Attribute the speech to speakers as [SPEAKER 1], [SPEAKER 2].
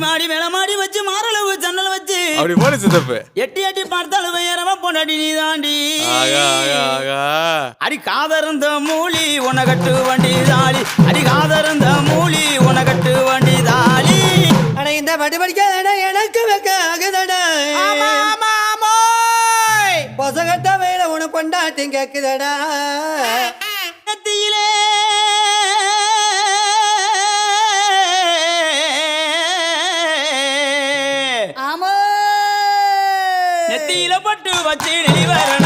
[SPEAKER 1] மாடி மேல மாடி வச்சு மாரளவு ஜன்னல் வச்சு
[SPEAKER 2] அப்படி போடு சித்தப்பு.
[SPEAKER 1] எட்டி எட்டி பார்த்தாலும் வேறவ பொண்டாடி நீ தாண்டி.
[SPEAKER 2] அடி
[SPEAKER 1] காதறந்த மூலி உனகட்டு வண்டி தாளி. அடி காதறந்த மூலி உனகட்டு வண்டி தாளி.
[SPEAKER 3] அட இந்த பட்டு படிக்காத எனக்கு வைக்க ஆகுதடா. பொசகட்ட வேலை உனக்கு கொண்டாட்டி கேக்குதடா.
[SPEAKER 1] கத்தியிலே நெத்தியில பட்டு வச்சு நெளிவரண